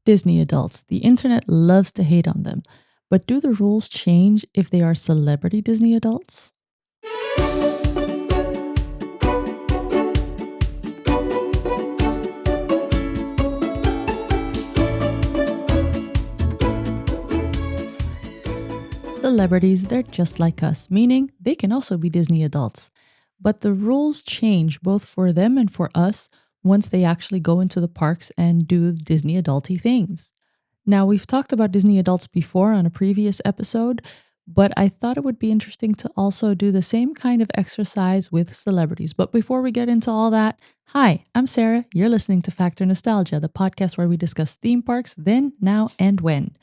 Disney adults. The internet loves to hate on them. But do the rules change if they are celebrity Disney adults? Celebrities, they're just like us, meaning they can also be Disney adults. But the rules change both for them and for us once they actually go into the parks and do Disney adulty things. Now, we've talked about Disney adults before on a previous episode, but I thought it would be interesting to also do the same kind of exercise with celebrities. But before we get into all that, hi, I'm Sarah. You're listening to Factor Nostalgia, the podcast where we discuss theme parks then, now, and when.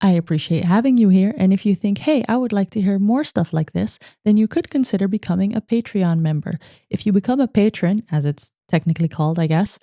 I appreciate having you here, and if you think, hey, I would like to hear more stuff like this, then you could consider becoming a Patreon member. If you become a patron, as it's technically called, I guess,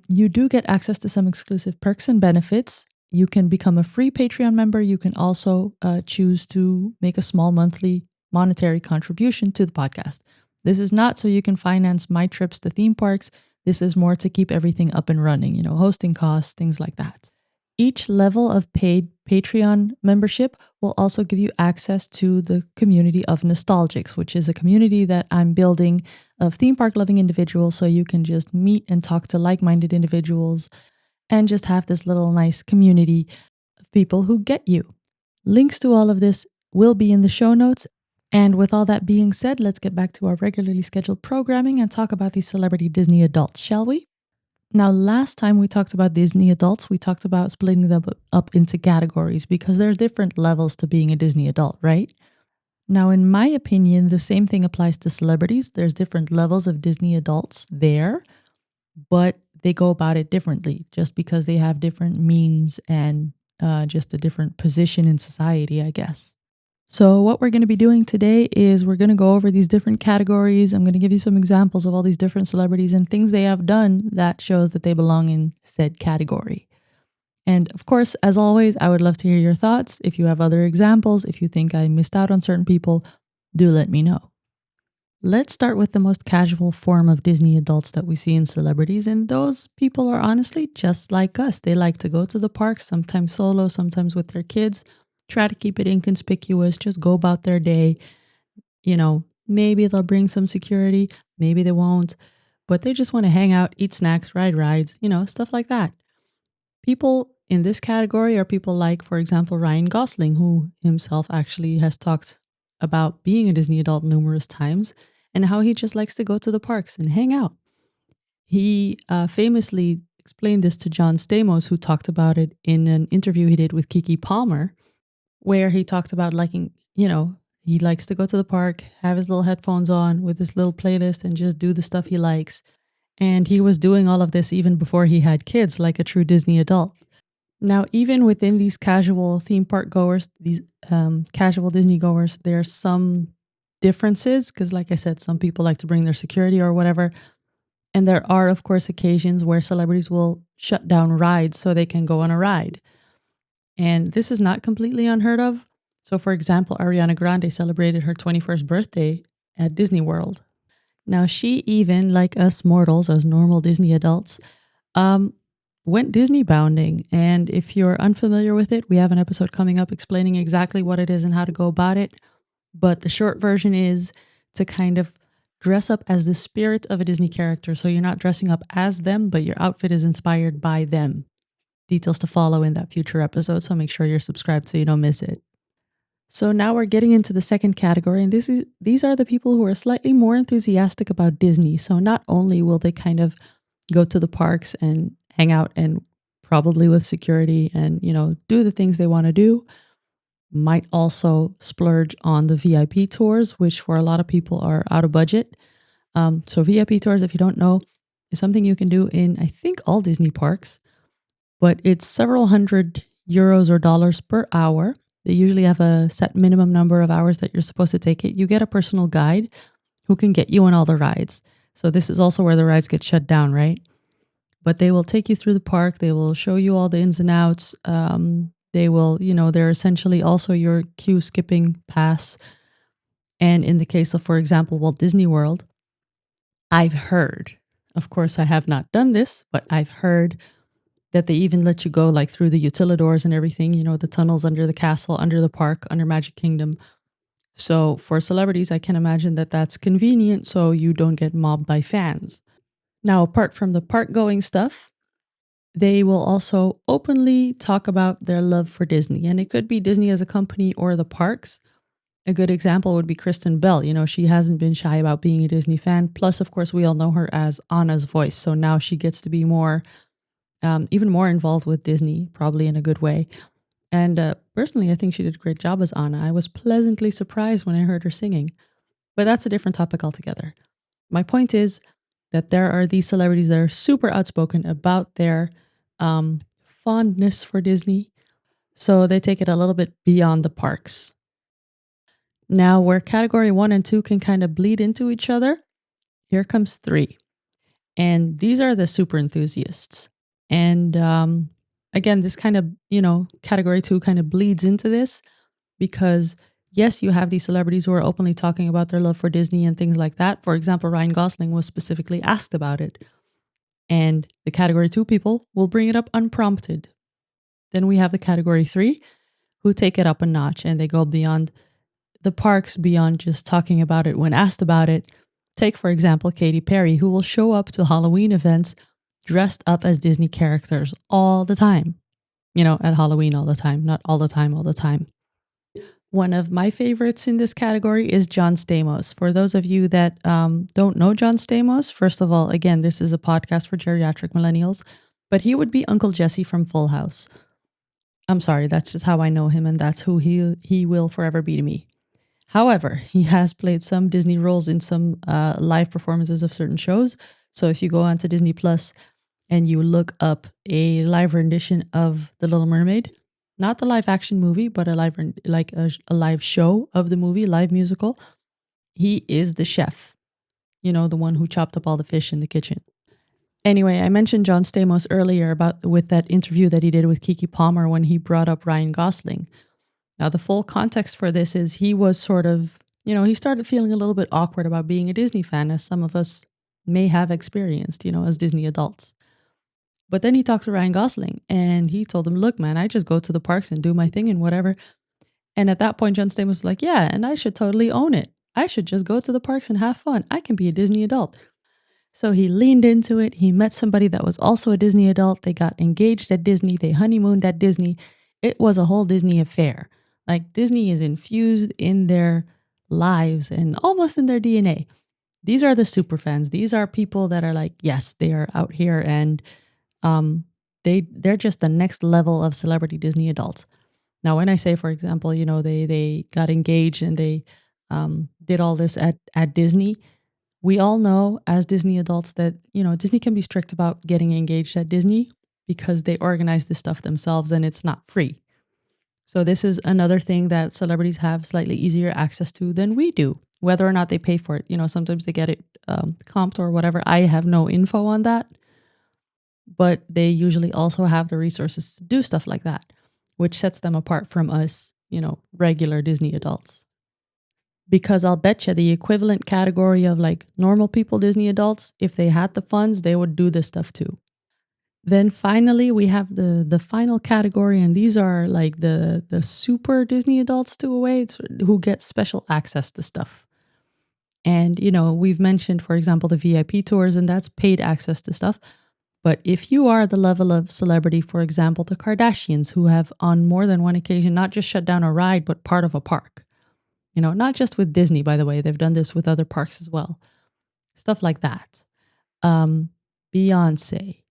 you do get access to some exclusive perks and benefits. You can become a free Patreon member. You can also choose to make a small monthly monetary contribution to the podcast. This is not so you can finance my trips to theme parks. This is more to keep everything up and running, hosting costs, things like that. Each level of paid Patreon membership will also give you access to the community of Nostalgics, which is a community that I'm building of theme park loving individuals. So you can just meet and talk to like minded individuals and just have this little nice community of people who get you. Links to all of this will be in the show notes. And with all that being said, let's get back to our regularly scheduled programming and talk about these celebrity Disney adults, shall we? Now, last time we talked about Disney adults, we talked about splitting them up into categories because there are different levels to being a Disney adult, right? Now, in my opinion, the same thing applies to celebrities. There's different levels of Disney adults there, but they go about it differently just because they have different means and just a different position in society, I guess. So, what we're going to be doing today is we're going to go over these different categories. I'm going to give you some examples of all these different celebrities and things they have done that shows that they belong in said category. And of course, as always, I would love to hear your thoughts. If you have other examples, if you think I missed out on certain people, do let me know. Let's start with the most casual form of Disney adults that we see in celebrities. And those people are honestly just like us. They like to go to the parks, sometimes solo, sometimes with their kids, try to keep it inconspicuous, just go about their day. Maybe they'll bring some security, maybe they won't, but they just want to hang out, eat snacks, ride rides, stuff like that. People in this category are people like, for example, Ryan Gosling, who himself actually has talked about being a Disney adult numerous times and how he just likes to go to the parks and hang out. He famously explained this to John Stamos, who talked about it in an interview he did with Kiki Palmer, where he talked about he likes to go to the park, have his little headphones on with his little playlist and just do the stuff he likes. And he was doing all of this even before he had kids, like a true Disney adult. Now, even within these casual theme park goers, these casual Disney goers, there's some differences because, like I said, some people like to bring their security or whatever. And there are, of course, occasions where celebrities will shut down rides so they can go on a ride. And this is not completely unheard of. So, for example, Ariana Grande celebrated her 21st birthday at Disney World. Now, she even, like us mortals, as normal Disney adults, went Disney bounding. And if you're unfamiliar with it, we have an episode coming up explaining exactly what it is and how to go about it. But the short version is to kind of dress up as the spirit of a Disney character. So you're not dressing up as them, but your outfit is inspired by them. Details to follow in that future episode, so make sure you're subscribed so you don't miss it. So now we're getting into the second category, and these are the people who are slightly more enthusiastic about Disney. So not only will they kind of go to the parks and hang out and probably with security and, do the things they want to do, might also splurge on the VIP tours, which for a lot of people are out of budget. So VIP tours, if you don't know, is something you can do in, I think, all Disney parks, but it's several €100 or dollars per hour. They usually have a set minimum number of hours that you're supposed to take it. You get a personal guide who can get you on all the rides. So this is also where the rides get shut down, right? But they will take you through the park. They will show you all the ins and outs. They will, they're essentially also your queue skipping pass. And in the case of, for example, Walt Disney World, I've heard, of course, I have not done this, but I've heard that they even let you go like through the utilidors and everything, the tunnels under the castle, under the park, under Magic Kingdom. So for celebrities, I can imagine that that's convenient so you don't get mobbed by fans. Now, apart from the park going stuff, they will also openly talk about their love for Disney. And it could be Disney as a company or the parks. A good example would be Kristen Bell. She hasn't been shy about being a Disney fan. Plus, of course, we all know her as Anna's voice. So now she gets to be more, even more involved with Disney, probably in a good way. And personally, I think she did a great job as Anna. I was pleasantly surprised when I heard her singing. But that's a different topic altogether. My point is that there are these celebrities that are super outspoken about their fondness for Disney. So they take it a little bit beyond the parks. Now, where category 1 and 2 can kind of bleed into each other, here comes 3. And these are the super enthusiasts. And again, this kind of, category 2 kind of bleeds into this because, yes, you have these celebrities who are openly talking about their love for Disney and things like that. For example, Ryan Gosling was specifically asked about it. And the category 2 people will bring it up unprompted. Then we have the category 3 who take it up a notch and they go beyond the parks, beyond just talking about it when asked about it. Take, for example, Katy Perry, who will show up to Halloween events dressed up as Disney characters all the time. At Halloween all the time, not all the time, all the time. One of my favorites in this category is John Stamos. For those of you that don't know John Stamos, first of all, again, this is a podcast for geriatric millennials, but he would be Uncle Jesse from Full House. I'm sorry, that's just how I know him, and that's who he will forever be to me. However, he has played some Disney roles in some live performances of certain shows. So if you go onto Disney Plus and you look up a live rendition of The Little Mermaid, not the live action movie, but a live show of the movie, live musical, he is the chef. The one who chopped up all the fish in the kitchen. Anyway, I mentioned John Stamos earlier with that interview that he did with Keke Palmer when he brought up Ryan Gosling. Now, the full context for this is he was sort of, he started feeling a little bit awkward about being a Disney fan, as some of us may have experienced, as Disney adults. But then he talked to Ryan Gosling and he told him, look, man, I just go to the parks and do my thing and whatever. And at that point, John Stamos was like, yeah, and I should totally own it. I should just go to the parks and have fun. I can be a Disney adult. So he leaned into it. He met somebody that was also a Disney adult. They got engaged at Disney. They honeymooned at Disney. It was a whole Disney affair. Like, Disney is infused in their lives and almost in their DNA. These are the super fans. These are people that are like, yes, they are out here and they're just the next level of celebrity Disney adults. Now, when I say, for example, they got engaged and they did all this at Disney, we all know as Disney adults that, Disney can be strict about getting engaged at Disney because they organize this stuff themselves and it's not free. So this is another thing that celebrities have slightly easier access to than we do, whether or not they pay for it. Sometimes they get it comped or whatever. I have no info on that, but they usually also have the resources to do stuff like that, which sets them apart from us, regular Disney adults. Because I'll bet you the equivalent category of like normal people Disney adults, if they had the funds, they would do this stuff too. Then finally, we have the final category, and these are like the super Disney adults to a way who get special access to stuff. And, we've mentioned, for example, the VIP tours, and that's paid access to stuff. But if you are the level of celebrity, for example, the Kardashians, who have on more than one occasion not just shut down a ride, but part of a park. Not just with Disney, by the way, they've done this with other parks as well. Stuff like that. Beyonce,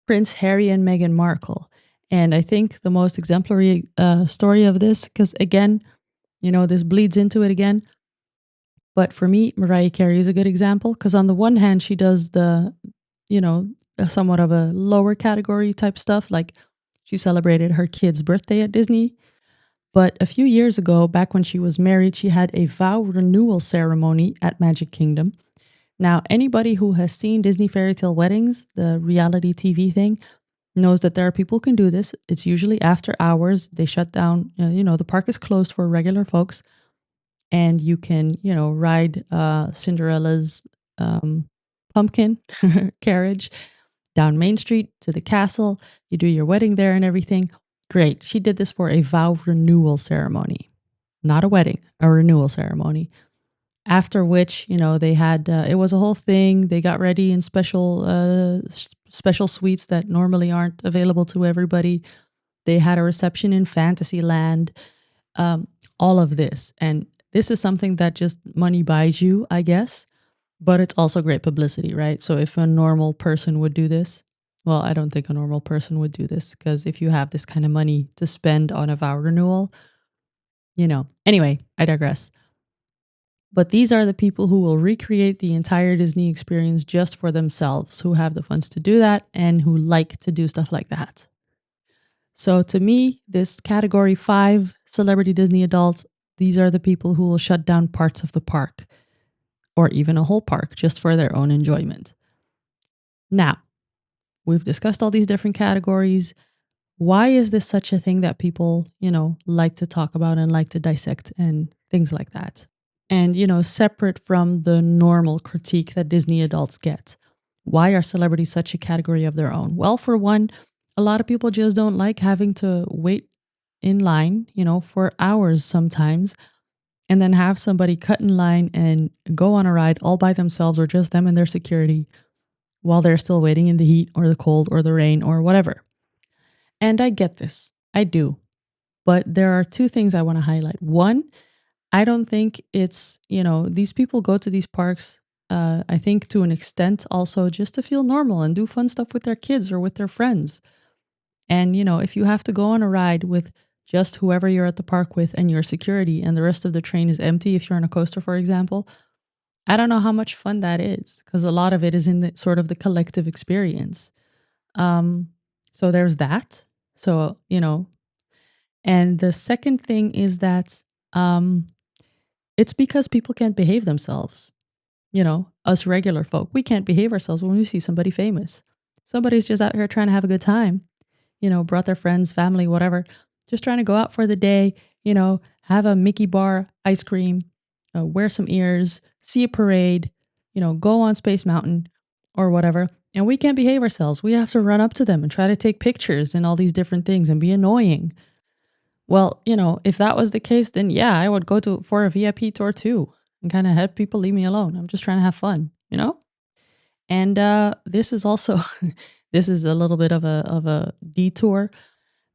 Prince Harry and Meghan Markle. And I think the most exemplary story of this, because again, this bleeds into it again. But for me, Mariah Carey is a good example because on the one hand, she does the, somewhat of a lower category type stuff. Like, she celebrated her kid's birthday at Disney. But a few years ago, back when she was married, she had a vow renewal ceremony at Magic Kingdom. Now, anybody who has seen Disney Fairy Tale Weddings, the reality TV thing, knows that there are people who can do this. It's usually after hours. They shut down, the park is closed for regular folks. And you can, ride Cinderella's pumpkin carriage. down Main Street to the castle. You do your wedding there and everything. Great. She did this for a vow renewal ceremony, not a wedding, a renewal ceremony. After which, they had it was a whole thing. They got ready in special suites that normally aren't available to everybody. They had a reception in Fantasyland. All of this, and this is something that just money buys you, I guess. But it's also great publicity, right? So if a normal person would do this, well, I don't think a normal person would do this, because if you have this kind of money to spend on a vow renewal, Anyway, I digress. But these are the people who will recreate the entire Disney experience just for themselves, who have the funds to do that and who like to do stuff like that. So to me, this category 5, celebrity Disney adults, these are the people who will shut down parts of the park or even a whole park just for their own enjoyment. Now, we've discussed all these different categories. Why is this such a thing that people, like to talk about and like to dissect and things like that? And, separate from the normal critique that Disney adults get, why are celebrities such a category of their own? Well, for one, a lot of people just don't like having to wait in line, for hours sometimes, and then have somebody cut in line and go on a ride all by themselves or just them and their security while they're still waiting in the heat or the cold or the rain or whatever. And I get this. I do. But there are two things I want to highlight. One, I don't think it's, these people go to these parks, I think to an extent also just to feel normal and do fun stuff with their kids or with their friends. And, if you have to go on a ride with just whoever you're at the park with and your security and the rest of the train is empty, if you're on a coaster, for example, I don't know how much fun that is, because a lot of it is in the sort of the collective experience. So there's that. So, and the second thing is that it's because people can't behave themselves. Us regular folk, we can't behave ourselves when we see somebody famous. Somebody's just out here trying to have a good time, brought their friends, family, whatever, just trying to go out for the day, have a Mickey bar ice cream, wear some ears, see a parade, go on Space Mountain or whatever. And we can't behave ourselves. We have to run up to them and try to take pictures and all these different things and be annoying. Well, if that was the case, then yeah, I would go for a VIP tour too and kind of have people leave me alone. I'm just trying to have fun, And this is also this is a little bit of a detour,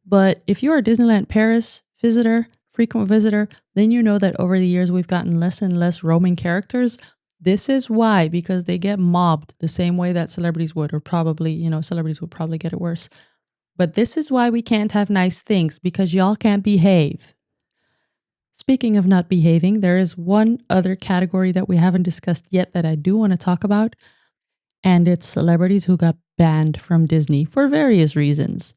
but if you are a Disneyland Paris visitor, frequent visitor, then you know that over the years we've gotten less and less roaming characters. This is why, because they get mobbed the same way that celebrities would, or probably, celebrities would probably get it worse. But this is why we can't have nice things, because y'all can't behave. Speaking of not behaving, there is one other category that we haven't discussed yet that I do want to talk about, and it's celebrities who got banned from Disney for various reasons.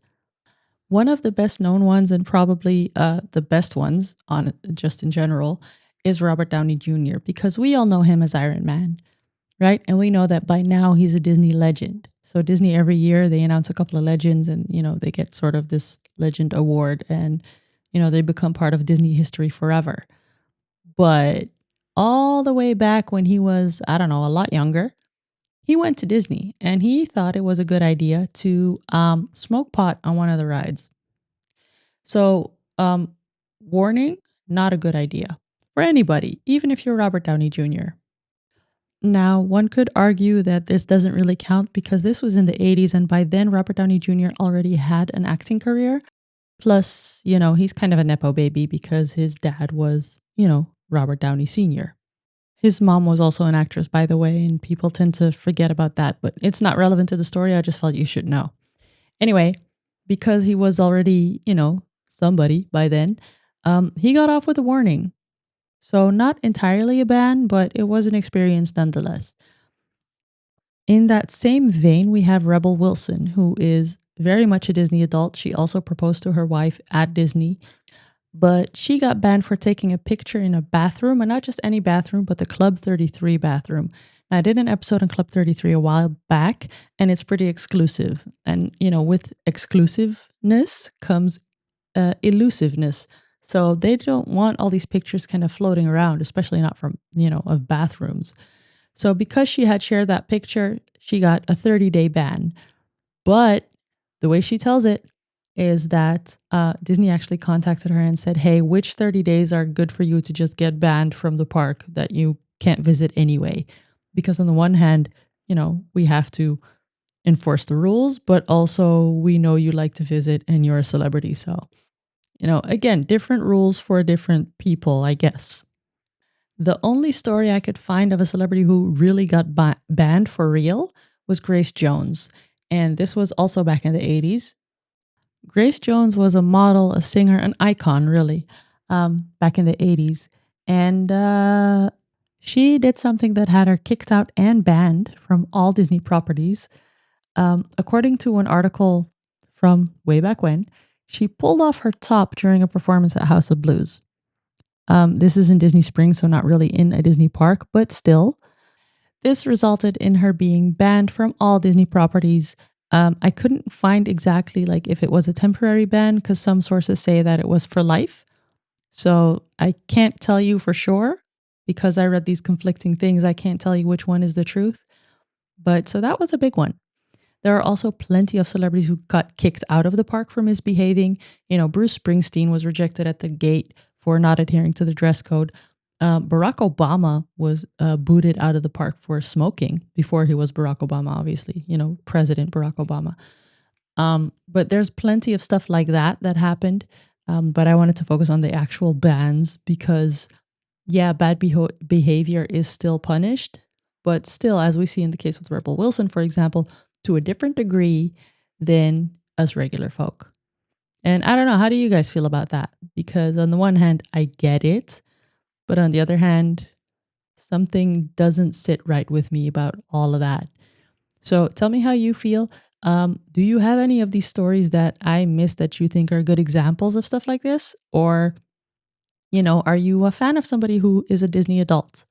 One of the best known ones, and probably the best ones on just in general, is Robert Downey Jr., because we all know him as Iron Man, right? And we know that by now he's a Disney legend. So Disney, every year they announce a couple of legends and, they get sort of this legend award and, they become part of Disney history forever. But all the way back when he was, I don't know, a lot younger, he went to Disney and he thought it was a good idea to smoke pot on one of the rides. So, warning, not a good idea for anybody, even if you're Robert Downey Jr. Now, one could argue that this doesn't really count because this was in the 80s, and by then Robert Downey Jr. already had an acting career. Plus, he's kind of a Nepo baby because his dad was, Robert Downey Sr. His mom was also an actress, by the way, and people tend to forget about that, but it's not relevant to the story. I just felt you should know. Anyway, because he was already, somebody by then, he got off with a warning. So not entirely a ban, but it was an experience nonetheless. In that same vein, we have Rebel Wilson, who is very much a Disney adult. She also proposed to her wife at Disney, but she got banned for taking a picture in a bathroom, and not just any bathroom, but the Club 33 bathroom. Now, I did an episode on Club 33 a while back, and it's pretty exclusive. And, with exclusiveness comes elusiveness. So they don't want all these pictures kind of floating around, especially not from, of bathrooms. So because she had shared that picture, she got a 30-day ban. But the way she tells it is that Disney actually contacted her and said, hey, which 30 days are good for you to just get banned from the park that you can't visit anyway? Because on the one hand, we have to enforce the rules, but also we know you like to visit and you're a celebrity. So, again, different rules for different people, I guess. The only story I could find of a celebrity who really got banned for real was Grace Jones. And this was also back in the 80s. Grace Jones was a model, a singer, an icon, really, back in the 80s. And she did something that had her kicked out and banned from all Disney properties. According to an article from way back when, she pulled off her top during a performance at House of Blues. This is in Disney Springs, so not really in a Disney park, but still. This resulted in her being banned from all Disney properties. I couldn't find exactly like if it was a temporary ban because some sources say that it was for life. So I can't tell you for sure because I read these conflicting things. I can't tell you which one is the truth. But so that was a big one. There are also plenty of celebrities who got kicked out of the park for misbehaving. Bruce Springsteen was rejected at the gate for not adhering to the dress code. Barack Obama was booted out of the park for smoking before he was Barack Obama, obviously, President Barack Obama. But there's plenty of stuff like that happened. But I wanted to focus on the actual bans because, yeah, bad behavior is still punished. But still, as we see in the case with Rebel Wilson, for example, to a different degree than us regular folk. And I don't know, how do you guys feel about that? Because on the one hand, I get it. But on the other hand, something doesn't sit right with me about all of that. So tell me how you feel. Do you have any of these stories that I missed that you think are good examples of stuff like this? Or, are you a fan of somebody who is a Disney adult?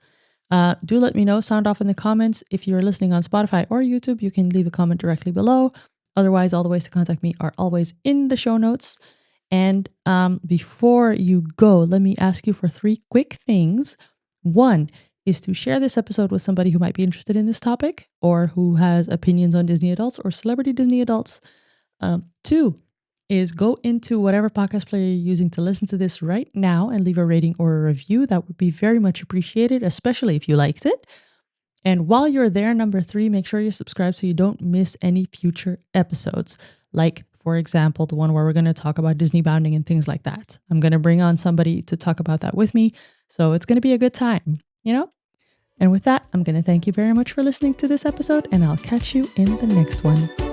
Do let me know. Sound off in the comments. If you're listening on Spotify or YouTube, you can leave a comment directly below. Otherwise, all the ways to contact me are always in the show notes. And before you go, let me ask you for 3 quick things. One is to share this episode with somebody who might be interested in this topic or who has opinions on Disney adults or celebrity Disney adults. 2 is go into whatever podcast player you're using to listen to this right now and leave a rating or a review. That would be very much appreciated, especially if you liked it. And while you're there, number 3, make sure you're subscribed so you don't miss any future episodes. Like, for example, the one where we're going to talk about Disney bounding and things like that. I'm going to bring on somebody to talk about that with me. So it's going to be a good time, And with that, I'm going to thank you very much for listening to this episode, and I'll catch you in the next one.